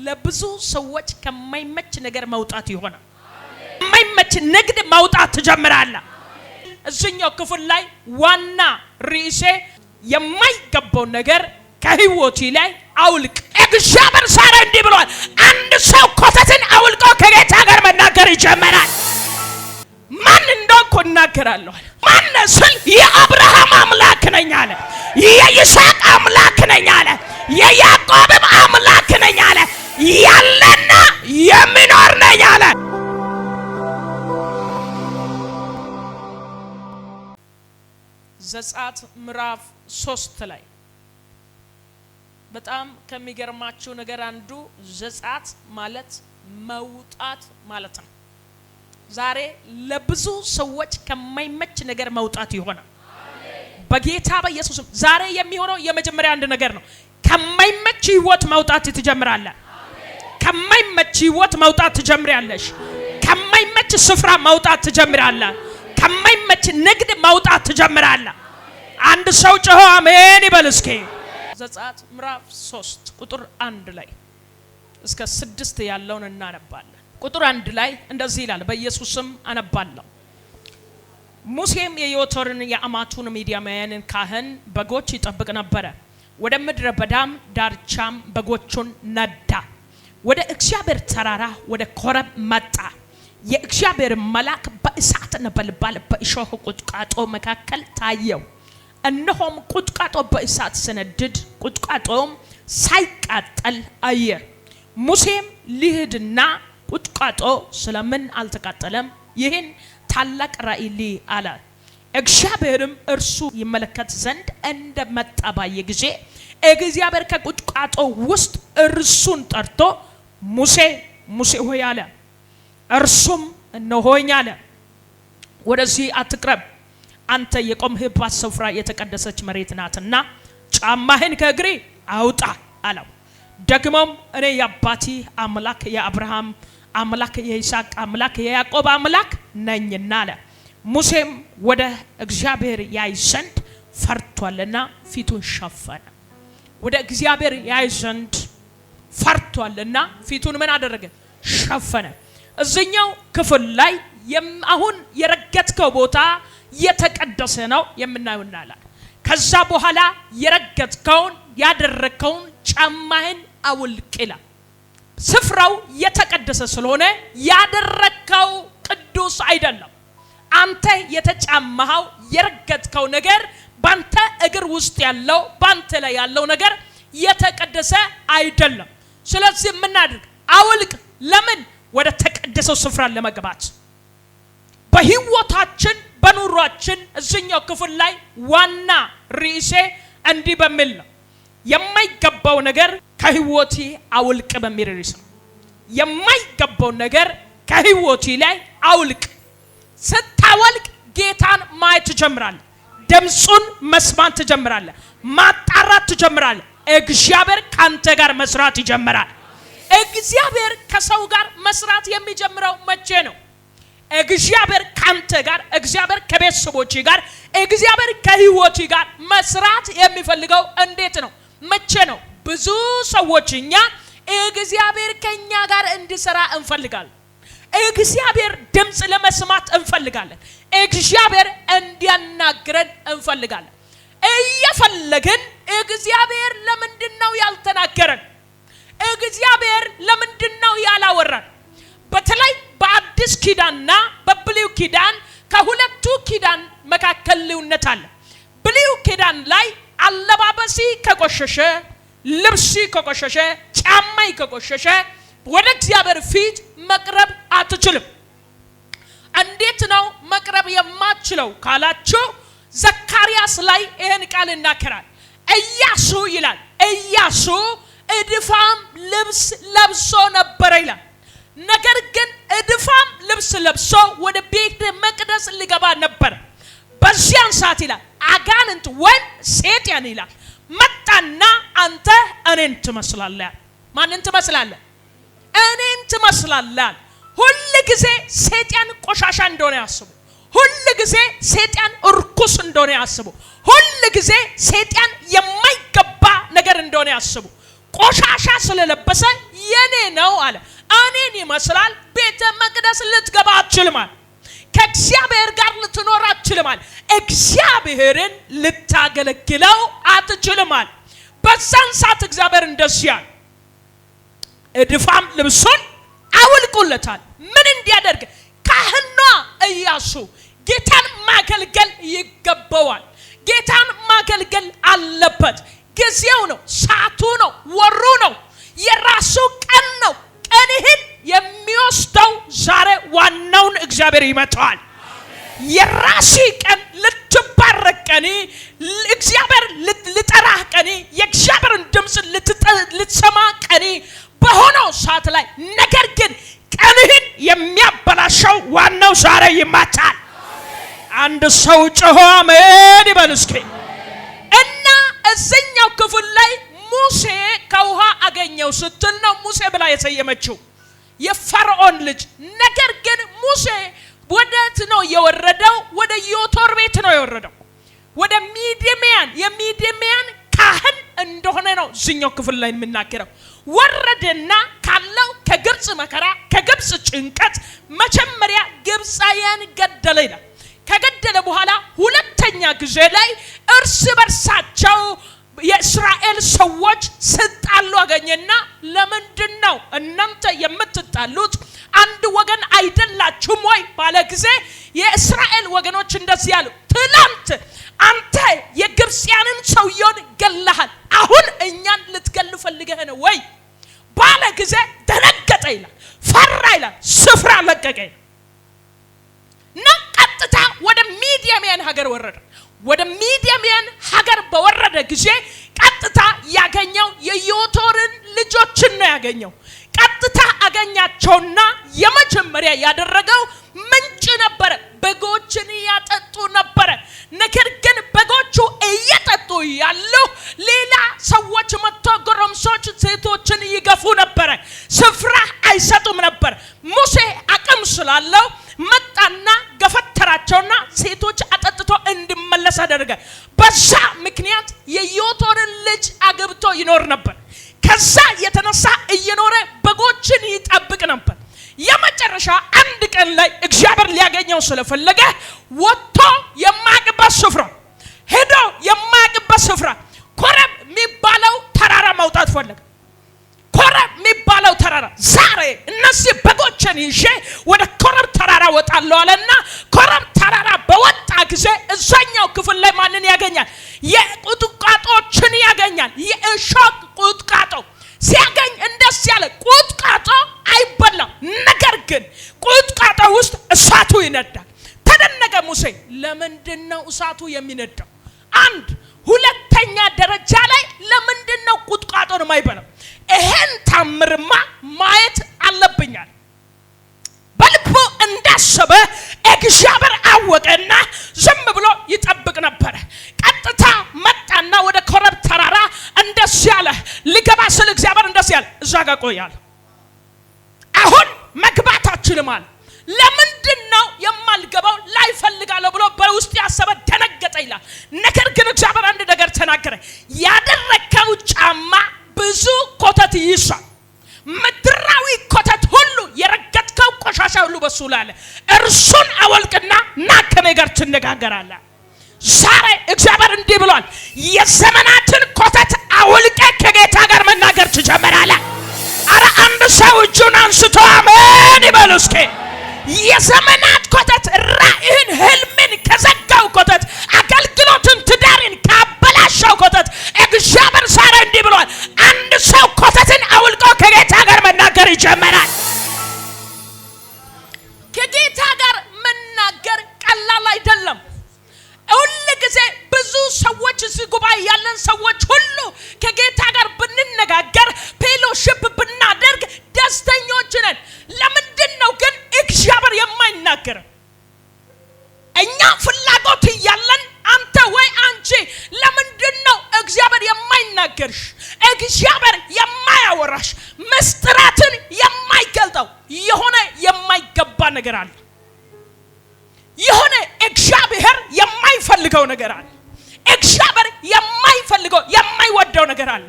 ለብዙ ሰዎች ከማይመች ነገር መውጣት ይሆናል። ከማይመች ንግድ መውጣት ትጀምራለህ። እዚህኛው ክፍል ላይ ዋና ርዕሴ የማይገባው ነገር ከህይወት ላይ አውልቅ። እግዚአብሔር ዛሬ እንዲህ ብሏል። አንድ ሰው ኮተትን አውልቆ ከጌታ ጋር መናገር ይጀምራል። ማን እንደሆንኩ እናገራለሁ። ማን ስል የአብርሃም አምላክ ነኝ አለ። የይስሐቅ አምላክ ነኝ አለ። የያዕቆብም አምላክ ነኝ አለ። ያለና የሚኖር ነኝ አለ። ዘጸአት ምዕራፍ 3 ላይ በጣም ከሚገርማችሁ ነገር አንዱ ዘጸአት ማለት መውጣት ማለት ነው። ዛሬ ለብዙ ሰዎች ከማይመች ነገር መውጣት ይሆናል በጌታ በኢየሱስ። ዛሬ የሚሆነው የመጀመሪያ አንድ ነገር ነው። ከማይመች ህይወት መውጣት ትጀምራለህ። ከማይመች ህይወት መውጣት ትጀምሪያለሽ። ከማይመች ስፍራ መውጣት ትጀምራለህ። ከማይመች ንግድ መውጣት ትጀምራለህ። አንድ ሰው ጮሆ አሜን ይበል እስኪ። ዘጸአት ምዕራፍ 3 ቁጥር 1 ላይ እስከ 6 ያለውን እናነባለን። ቁጥር 1 ላይ እንደዚህ ይላል። በኢየሱስም አነባለሁ። ሙሴም የዮቶርን የአማቱን ሚዲያማውያንን ካህን በጎች ይጠብቅ ነበር። ወደ ምድረ በዳም ዳርቻም በጎቹን ነዳ። ወደ እግዚአብሔር ተራራ ወደ ኮረብ መጣ። የእግዚአብሔር መልአክ በእሳት ነበልባል በእሾህ ቁጥቋጦ መካከል ታየው። እነሆም ቁጥቋጦ በእሳት ሲነድድ ቁጥቋጦም ሳይቃጠል አየ። ሙሴም ሊሄድና ቁጥቋጦ ስለምን አልተቃጠለም? ይህን ታላቅ ራእይ አለ። እግዚአብሔርም እርሱ ይመለከት ዘንድ እንደመጣ ባየ ጊዜ እግዚአብሔር ከቁጥቋጦ ውስጥ እርሱን ጠርቶ ሙሴ ሙሴ ሆይ አለ። እርሱም እነሆኝ አለ። ወደዚህ አትቅረብ፣ አንተ የቆምህባት ስፍራ የተቀደሰች መሬት ናትና ጫማህን ከእግሬ አውጣ አለው። ደግሞም እኔ የአባቲ አምላክ የአብርሃም አምላክ የይስሐቅ አምላክ የያዕቆብ አምላክ ነኝና አለ። ሙሴም ወደ እግዚአብሔር ያይ ዘንድ ፈርቷልና ፊቱን ሸፈነ። ወደ እግዚአብሔር ያይ ዘንድ ፈርቷልና ፊቱን ምን አደረገ? ሸፈነ። እዚህኛው ክፍል ላይ አሁን የረገጥከው ቦታ የተቀደሰ ነው የምናየውናል። ከዛ በኋላ የረገጥከውን ያደረከውን ጫማህን አውልቅ ይላል። ስፍራው የተቀደሰ ስለሆነ ያደረከው ቅዱስ አይደለም። አንተ የተጫማኸው የረገጥከው ነገር ባንተ እግር ውስጥ ያለው ባንተ ላይ ያለው ነገር የተቀደሰ አይደለም። ስለዚህ ምን አድርግ? አውልቅ። ለምን? ወደ ተቀደሰው ስፍራ ለመግባት። በህይወታችን በኑሯችን እዚህኛው ክፍል ላይ ዋና ርዕሴ እንዲህ በሚል ነው። የማይገባው ነገር ከህይወቴ አውልቅ በሚል ርዕስ ነው። የማይገባው ነገር ከህይወቴ ላይ አውልቅ። ስታወልቅ ጌታን ማየት ትጀምራለህ። ድምጹን መስማት ትጀምራለህ። ማጣራት ትጀምራለህ። እግዚአብሔር ካንተ ጋር መስራት ይጀምራል። እግዚአብሔር ከሰው ጋር መስራት የሚጀምረው መቼ ነው? እግዚአብሔር ካንተ ጋር፣ እግዚአብሔር ከቤተሰቦች ጋር፣ እግዚአብሔር ከህይወት ጋር መስራት የሚፈልገው እንዴት ነው? መቼ ነው? ብዙ ሰዎች እኛ እግዚአብሔር ከኛ ጋር እንዲሰራ እንፈልጋለን። እግዚአብሔር ድምጽ ለመስማት እንፈልጋለን። እግዚአብሔር እንዲያናግረን እንፈልጋለን። እየፈለግን እግዚአብሔር ለምንድነው ያልተናገረን? እግዚአብሔር ለምንድነው ያላወራን? በተለይ በአዲስ ኪዳንና በብሉይ ኪዳን ከሁለቱ ኪዳን መካከል ልዩነት አለ። ብሉይ ኪዳን ላይ አለባበሲ ከቆሸሸ፣ ልብሲ ከቆሸሸ፣ ጫማይ ከቆሸሸ ወደ እግዚአብሔር ፊት መቅረብ አትችልም። እንዴት ነው መቅረብ የማትችለው ካላችሁ ዘካርያስ ላይ ይሄን ቃል እናከራል። ኢያሱ ይላል፣ ኢያሱ እድፋም ልብስ ለብሶ ነበር ይላል። ነገር ግን እድፋም ልብስ ለብሶ ወደ ቤተ መቅደስ ሊገባ ነበር። በዚያን ሰዓት ይላል አጋንንት ወይም ሰይጣን ይላል መጣና አንተ እኔን ትመስላለህ። ማንን ትመስላለህ? እኔን ትመስላለህ። ሁሉ ጊዜ ሰይጣን ቆሻሻ እንደሆነ ያስቡ። ሁሉ ጊዜ ሰይጣን እርኩስ እንደሆነ ያስቡ። ሁሉ ጊዜ ሰይጣን የማይገባ ነገር እንደሆነ ያስቡ። ቆሻሻ ስለለበሰ የኔ ይመስላል? ቤተ መቅደስ ልትገባ አትችልም። ከእግዚአብሔር ጋር ልትኖር አትችልም። እግዚአብሔርን ልታገለግለው አትችልም። በዛን ሰዓት እግዚአብሔር እንደዚህ ያለ እድፋም ልብሱን አውልቁለታል። ምን እንዲያደርግ? ካህኗ ኢያሱ ጌታን ማገልገል ይገባዋል። ጌታን ማገልገል አለበት። ጊዜው ነው፣ ሰዓቱ ነው፣ ወሩ ነው፣ የራሱ ቀን ነው። ቀንህን የሚወስደው ዛሬ ዋናውን እግዚአብሔር ይመጣዋል። የራሲ ቀን ልትባረክ ቀን፣ እግዚአብሔር ልጠራህ ቀን፣ የእግዚአብሔርን ድምፅ ልትሰማ ቀን በሆነው ሰዓት ላይ ነገር ግን ቀንህን የሚያበላሸው ዋናው ዛሬ ይመጣል። አንድ ሰው ጮሆ አሜን ይበል እስኪ። እና እዚህኛው ክፍል ላይ ሙሴ ከውሃ አገኘው ስትል ነው ሙሴ ብላ የሰየመችው የፈርዖን ልጅ። ነገር ግን ሙሴ ወዴት ነው የወረደው? ወደ ዮቶር ቤት ነው የወረደው፣ ወደ ሚዲያም የሚዲያም ካህን እንደሆነ ነው እዚህኛው ክፍል ላይ የምናገረው። ወረደና ካለው ከግብጽ መከራ ከግብጽ ጭንቀት መጀመሪያ ግብጻውያን ገደለ ይላል። ከገደለ በኋላ ሁለተኛ ጊዜ ላይ እርስ በርሳቸው የእስራኤል ሰዎች ሲጣሉ አገኘና ለምንድን ነው እናንተ የምትጣሉት? አንድ ወገን አይደላችሁም ወይ ባለ ጊዜ የእስራኤል ወገኖች እንደዚህ ያሉ፣ ትላንት አንተ የግብጽያንን ሰውየውን ገለሃል፣ አሁን እኛን ልትገል ፈልገህ ነው ወይ ባለ ጊዜ ደነገጠ ይላል፣ ፈራ ይላል፣ ስፍራ ለቀቀ ይላል። ቀጥታ ወደ ሚዲያም ሀገር ወረደ። ወደ ሚዲያም ሀገር በወረደ ጊዜ ቀጥታ ያገኘው የዮቶርን ልጆችን ነው ያገኘው። ቀጥታ አገኛቸውና የመጀመሪያ ያደረገው ምንጭ ነበረ፣ በጎችን ያጠጡ ነበረ። ነገር ግን በጎቹ እየጠጡ ያሉ ሌላ ሰዎች መጥቶ ጎረምሶች ሴቶችን ይገፉ ነበረ፣ ስፍራ አይሰጡም ነበር። ሙሴ አቅም ስላለው መጣና ገፈተራቸውና ሴቶች አጠጥቶ እንዲመለስ አደረገ። በዛ ምክንያት የዮቶርን ልጅ አግብቶ ይኖር ነበር። ከዛ የተነሳ እየኖረ በጎችን ይጠብቅ ነበር። የመጨረሻ አንድ ቀን ላይ እግዚአብሔር ሊያገኘው ስለፈለገ ወጥቶ የማያውቅበት ስፍራ ሄዶ የማያውቅበት ስፍራ ኮረብ የሚባለው ተራራ መውጣት ፈለገ። ኮረብ የሚባለው ተራራ ዛሬ እነዚህ በጎችን ይዤ ወደ ኮረብ ተራራ ወጣለሁ አለና ኮረብ ተራራ በወጣ ጊዜ እዛኛው ክፍል ላይ ማንን ያገኛል? የቁጥቋጦችን ያገኛል። የእሾህ ቁጥቋጦ ሲያገኝ እንደስ ያለ ቁጥቋጦ አይበላም፣ ነገር ግን ቁጥቋጦ ውስጥ እሳቱ ይነዳል። ተደነቀ ሙሴ። ለምንድን ነው እሳቱ የሚነዳው? አንድ ሁለተኛ ደረጃ ላይ ለምንድን ነው ቁጥቋጦን የማይበላው? ይሄን ታምርማ ማየት አለብኛል። በልቡ እንዳሰበ እግዚአብሔር አወቀና ዝም ብሎ ይጠብቅ ነበር። ቀጥታ መጣና ወደ ኮረብ ተራራ እንደዚህ ያለ ሊገባ ስለ እግዚአብሔር እንደዚህ ያለ እዛ ጋር ቆያል። አሁን መግባት አትችልም አለ። ለምንድን ነው የማልገባው? ላይ ፈልጋለሁ ብሎ በውስጥ ያሰበ ደነገጠ ይላል። ነገር ግን እግዚአብሔር አንድ ነገር ተናገረ። ያደረከው ጫማ ብዙ ኮተት ይይዛል። ምድራዊ ኮተት ሁሉ የረገጥከው ቆሻሻ ሁሉ በሱ ላይ አለ። እርሱን አወልቅና ና ከኔ ጋር ትነጋገራለህ። ዛሬ እግዚአብሔር እንዲህ ብሏል፣ የዘመናትን ኮተት አወልቀ ከጌታ ጋር መናገር ትጀምራለህ። አረ አንድ ሰው እጁን አንስቶ አሜን ይበል እስኪ። የዘመናት ኮተት ራእይን ህልምን ከዘጋው ኮተት አገልግሎትን ትዳርን ካበላሸው ኮተት እግዚአብሔር ዛሬ እንዲህ ብሏል፣ አንድ ሰው ኮተትን አውልቆ ከጌታ ጋር መናገር ይጀምራል። ከጌታ ጋር መናገር ቀላል አይደለም። ሁሉ ጊዜ ብዙ ሰዎች እዚህ ጉባኤ ያለን ሰዎች ሁሉ ከጌታ ጋር ብንነጋገር ፌሎሺፕ ብናደርግ ደስተኞች ነን። ለምንድን ነው ግን እግዚአብሔር የማይናገር? እኛ ፍላጎት እያለን አንተ ወይ አንቺ ለምንድን ነው እግዚአብሔር የማይናገርሽ? እግዚአብሔር የማያወራሽ ምስጢራትን የማይገልጠው የሆነ የማይገባ ነገር አለ። የሆነ እግዚአብሔር የማይፈልገው ነገር አለ። እግዚአብሔር የማይፈልገው የማይወደው ነገር አለ።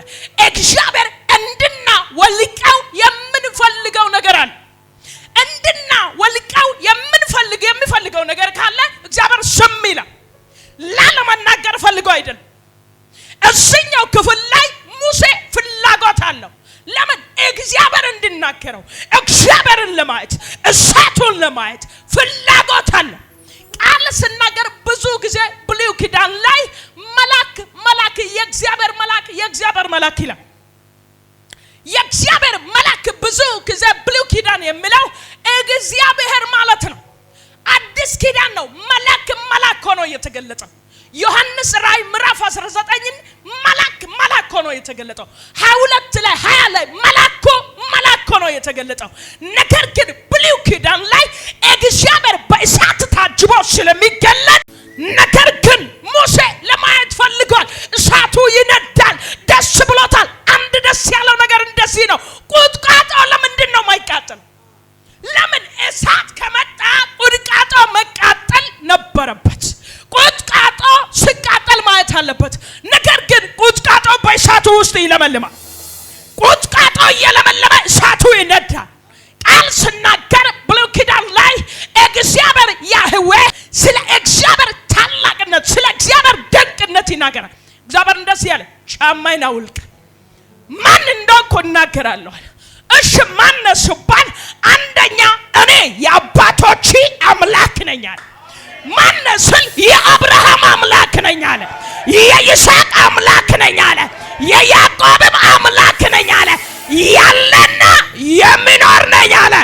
እግዚአብሔር እንድና ወልቀው የምንፈልገው ነገር አለ። እግዚአብሔር እንድናገረው እግዚአብሔርን ለማየት እሳቱን ለማየት ፍላጎት አለ። ቃል ስናገር ብዙ ጊዜ ብሉይ ኪዳን ላይ መልአክ የእግዚአብሔር መልአክ ይላል። የእግዚአብሔር መልአክ ብዙ ጊዜ ብሉይ ኪዳን የሚለው እግዚአብሔር ማለት ነው። አዲስ ኪዳን ነው መልአክ ሆኖ የተገለጠ። ዮሐንስ ራእይ ምዕራፍ 19 መልአክ ሆኖ የተገለጠው 22 ላይ 20 ላይ መልአክ ሆኖ የተገለጠው። ነገር ግን ብሉይ ኪዳን ላይ እግዚአብሔር በእሳት ታጅቦ ስለሚገለጥ ነገር ግን ሙሴ ለማየት ፈልጓል። እሳቱ ይነዳል፣ ደስ ብሎታል። አንድ ደስ ያለው ነገር እንደዚህ ነው። ቁጥቋጦ ለምንድን ነው የማይቃጠል? ለምን? እሳት ከመጣ ቁጥቋጦ መቃጠል ነበረበት። ቁጥቋጦ ሲቃጠል ማየት አለበት። ነገር ግን ቁጥቋጦ በእሳቱ ውስጥ ይለመልማል። ቁጥቋጦ እየለመለመ እሳቱ ይነዳል። ቃል ስናገር ብሉይ ኪዳን ላይ እግዚአብሔር ያህዌ ስለ እግዚአብሔር ታላቅነት ስለ እግዚአብሔር ድንቅነት ይናገራል። እግዚአብሔር እንደዚህ ያለ ጫማዬን አውልቅ ማን እንደሆንኩ እናገራለሁ። እሺ ማን ሲባል አንደኛ እኔ የአባቶች አምላክ ነኝ አለ። ማን ስል የአብርሃም አምላክ ነኝ አለ። የይስሐቅ አምላክ ነኝ አለ። የያዕቆብም አምላክ ነኝ አለ። ያለና የሚኖር ነኝ አለ።